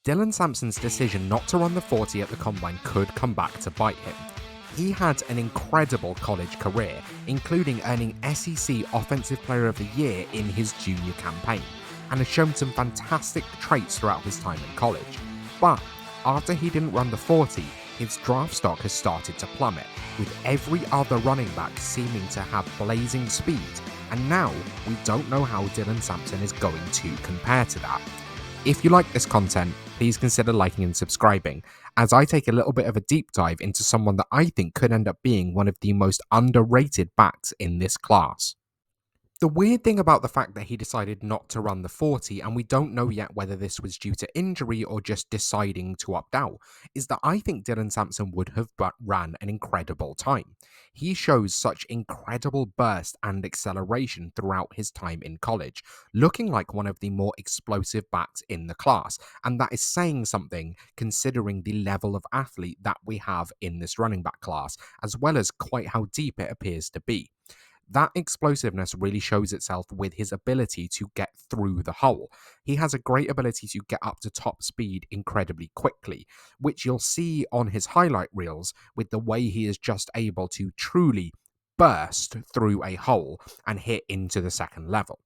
Dylan Sampson's decision not to run the 40 at the combine could come back to bite him. He had an incredible college career, including earning SEC Offensive Player of the Year in his junior campaign, and has shown some fantastic traits throughout his time in college. But after he didn't run the 40, his draft stock has started to plummet, with every other running back seeming to have blazing speed, and now we don't know how Dylan Sampson is going to compare to that. If you like this content, please consider liking and subscribing, as I take a little bit of a deep dive into someone that I think could end up being one of the most underrated backs in this class. The weird thing about the fact that he decided not to run the 40, and we don't know yet whether this was due to injury or just deciding to opt out, is that I think Dylan Sampson would have ran an incredible time. He shows such incredible burst and acceleration throughout his time in college, looking like one of the more explosive backs in the class, and that is saying something considering the level of athlete that we have in this running back class, as well as quite how deep it appears to be. That explosiveness really shows itself with his ability to get through the hole. He has a great ability to get up to top speed incredibly quickly, which you'll see on his highlight reels with the way he is just able to truly burst through a hole and hit into the second level.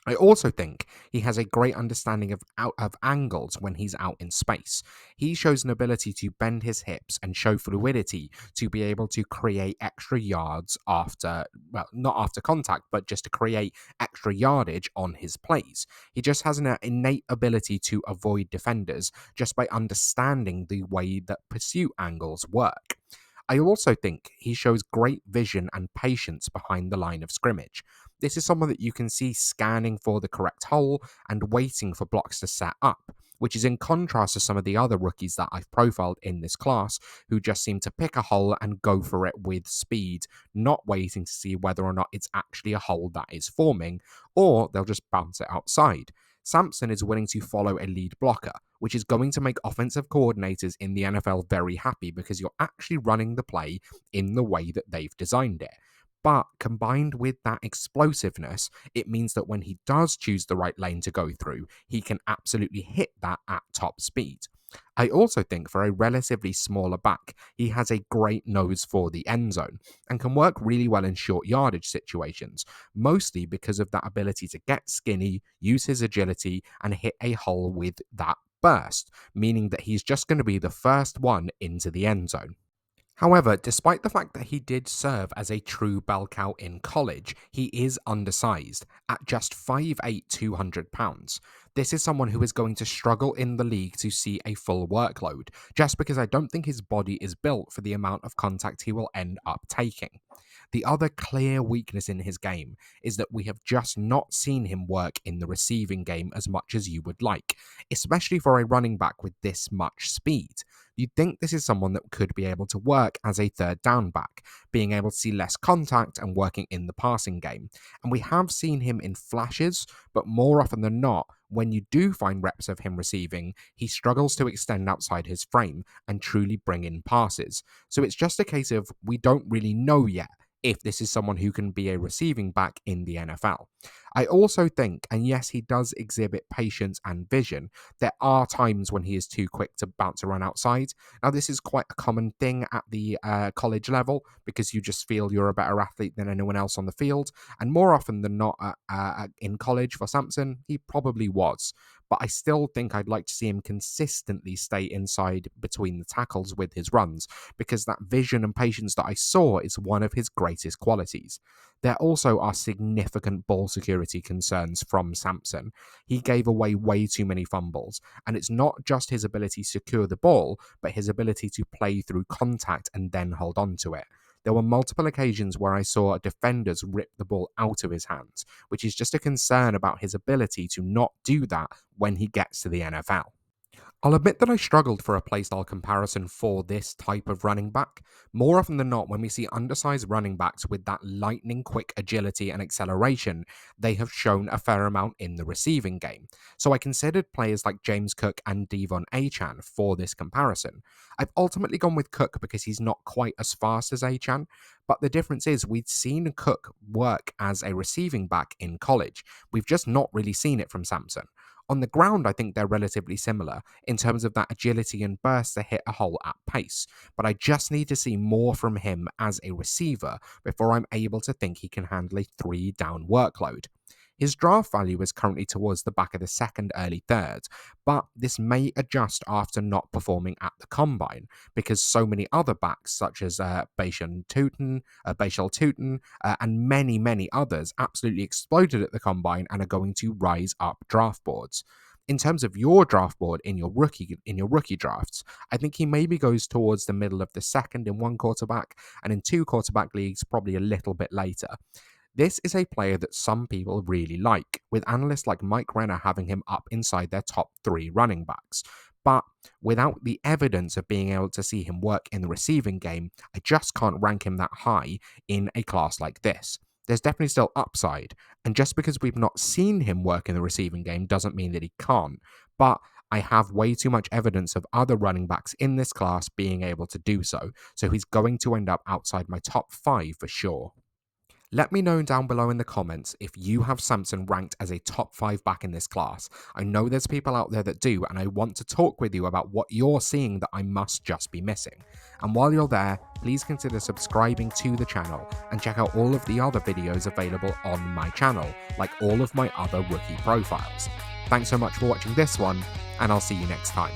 I also think he has a great understanding of angles when he's out in space. He shows an ability to bend his hips and show fluidity to be able to create extra yards after, well, not after contact, but just to create extra yardage on his plays. He just has an innate ability to avoid defenders just by understanding the way that pursuit angles work. I also think he shows great vision and patience behind the line of scrimmage. This is someone that you can see scanning for the correct hole and waiting for blocks to set up, which is in contrast to some of the other rookies that I've profiled in this class who just seem to pick a hole and go for it with speed, not waiting to see whether or not it's actually a hole that is forming, or they'll just bounce it outside. Sampson is willing to follow a lead blocker, which is going to make offensive coordinators in the NFL very happy because you're actually running the play in the way that they've designed it. But combined with that explosiveness, it means that when he does choose the right lane to go through, he can absolutely hit that at top speed. I also think for a relatively smaller back, he has a great nose for the end zone and can work really well in short yardage situations, mostly because of that ability to get skinny, use his agility, and hit a hole with that burst, meaning that he's just going to be the first one into the end zone. However, despite the fact that he did serve as a true bell cow in college, he is undersized at just 5'8", 200 pounds. This is someone who is going to struggle in the league to see a full workload, just because I don't think his body is built for the amount of contact he will end up taking. The other clear weakness in his game is that we have just not seen him work in the receiving game as much as you would like, especially for a running back with this much speed. You'd think this is someone that could be able to work as a third down back, being able to see less contact and working in the passing game. And we have seen him in flashes, but more often than not, when you do find reps of him receiving, he struggles to extend outside his frame and truly bring in passes. So it's just a case of we don't really know yet if this is someone who can be a receiving back in the NFL. I also think, and yes, he does exhibit patience and vision, there are times when he is too quick to bounce around outside. Now, this is quite a common thing at the college level because you just feel you're a better athlete than anyone else on the field. And more often than not in college for Sampson, he probably was. But I still think I'd like to see him consistently stay inside between the tackles with his runs, because that vision and patience that I saw is one of his greatest qualities. There also are significant ball security concerns from Sampson. He gave away way too many fumbles, and it's not just his ability to secure the ball, but his ability to play through contact and then hold on to it. There were multiple occasions where I saw defenders rip the ball out of his hands, which is just a concern about his ability to not do that when he gets to the NFL. I'll admit that I struggled for a playstyle comparison for this type of running back. More often than not, when we see undersized running backs with that lightning quick agility and acceleration, they have shown a fair amount in the receiving game. So I considered players like James Cook and Devon Achane for this comparison. I've ultimately gone with Cook because he's not quite as fast as Achane, but the difference is we'd seen Cook work as a receiving back in college. We've just not really seen it from Sampson. On the ground, I think they're relatively similar in terms of that agility and burst to hit a hole at pace, but I just need to see more from him as a receiver before I'm able to think he can handle a 3-down workload. His draft value is currently towards the back of the second, early third, but this may adjust after not performing at the combine because so many other backs, such as Bashal Tutin, and many, many others, absolutely exploded at the combine and are going to rise up draft boards. In terms of your draft board in your rookie drafts, I think he maybe goes towards the middle of the second in one quarterback, and in two quarterback leagues, probably a little bit later. This is a player that some people really like, with analysts like Mike Renner having him up inside their top 3 running backs. But without the evidence of being able to see him work in the receiving game, I just can't rank him that high in a class like this. There's definitely still upside, and just because we've not seen him work in the receiving game doesn't mean that he can't. But I have way too much evidence of other running backs in this class being able to do so he's going to end up outside my top 5 for sure. Let me know down below in the comments if you have Sampson ranked as a top 5 back in this class. I know there's people out there that do, and I want to talk with you about what you're seeing that I must just be missing. And while you're there, please consider subscribing to the channel and check out all of the other videos available on my channel, like all of my other rookie profiles. Thanks so much for watching this one, and I'll see you next time.